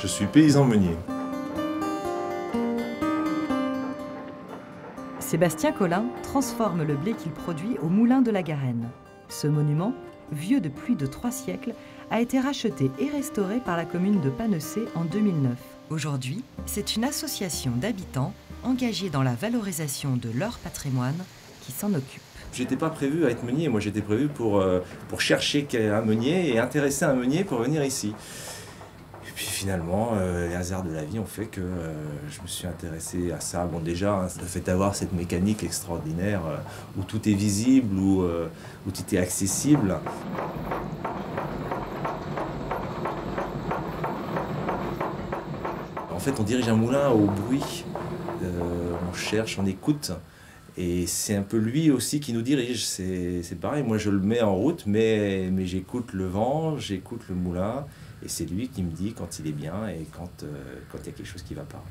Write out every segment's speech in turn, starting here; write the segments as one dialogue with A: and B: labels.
A: Je suis paysan meunier.
B: Sébastien Collin transforme le blé qu'il produit au moulin de la Garenne. Ce monument, vieux de plus de 3 siècles, a été racheté et restauré par la commune de Panecé en 2009. Aujourd'hui, c'est une association d'habitants engagés dans la valorisation de leur patrimoine qui s'en occupe.
A: J'étais pas prévu à être meunier, moi j'étais prévu pour chercher un meunier et intéresser un meunier pour venir ici. Et puis finalement, les hasards de la vie ont fait que je me suis intéressé à ça. Bon déjà, hein, le fait d'avoir cette mécanique extraordinaire où tout est visible, où tout est accessible. En fait, on dirige un moulin au bruit, on cherche, on écoute. Et c'est un peu lui aussi qui nous dirige, c'est pareil, moi je le mets en route, mais j'écoute le vent, j'écoute le moulin, et c'est lui qui me dit quand il est bien et quand il y a quelque chose qui ne va pas.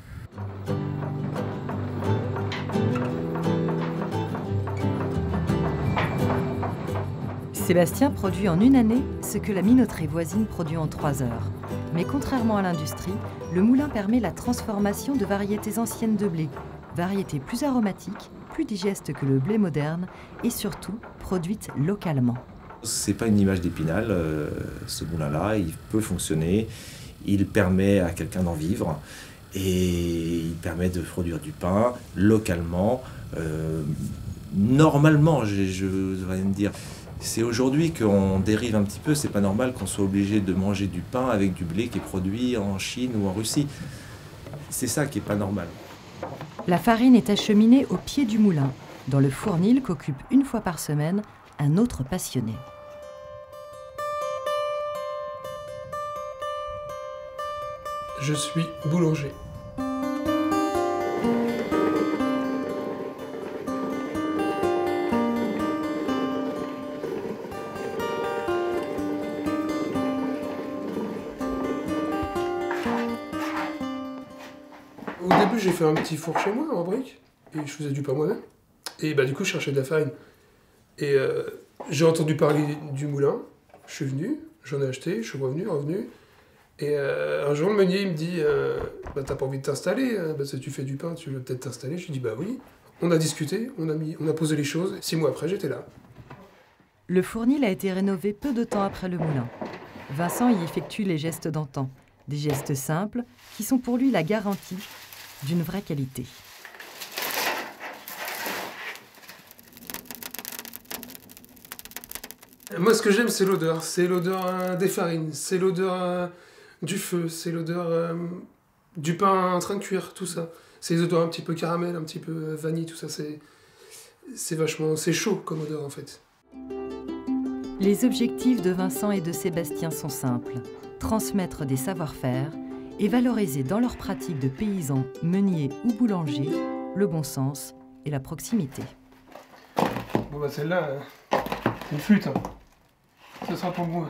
B: Sébastien produit en une année ce que la minoterie voisine produit en 3 heures. Mais contrairement à l'industrie, le moulin permet la transformation de variétés anciennes de blé, variétés plus aromatiques, plus digestes que le blé moderne et surtout produites localement.
A: C'est pas une image d'Épinal, ce moulin-là, il peut fonctionner, il permet à quelqu'un d'en vivre et il permet de produire du pain localement, normalement, je vais me dire. C'est aujourd'hui qu'on dérive un petit peu, c'est pas normal qu'on soit obligé de manger du pain avec du blé qui est produit en Chine ou en Russie. C'est ça qui est pas normal.
B: La farine est acheminée au pied du moulin, dans le fournil qu'occupe une fois par semaine un autre passionné.
C: Je suis boulanger. Au début, j'ai fait un petit four chez moi, en brique, et je faisais du pain moi-même. Et du coup, je cherchais de la farine. Et j'ai entendu parler du moulin, je suis venu, j'en ai acheté, je suis revenu. Et un jour, le meunier, il me dit t'as pas envie de t'installer, si tu fais du pain, tu veux peut-être t'installer. Je lui dis bah oui. On a discuté, on a posé les choses. 6 mois après, j'étais là.
B: Le fournil a été rénové peu de temps après le moulin. Vincent y effectue les gestes d'antan, des gestes simples qui sont pour lui la garantie d'une vraie qualité.
C: Moi, ce que j'aime, c'est l'odeur. C'est l'odeur des farines, c'est l'odeur du feu, c'est l'odeur du pain en train de cuire, tout ça. C'est les odeurs un petit peu caramel, un petit peu vanille, tout ça. C'est vachement... C'est chaud comme odeur, en fait.
B: Les objectifs de Vincent et de Sébastien sont simples. Transmettre des savoir-faire et valoriser dans leur pratique de paysans, meuniers ou boulangers le bon sens et la proximité.
C: Bon, celle-là, c'est une flûte. Hein. Ça sera pour moi.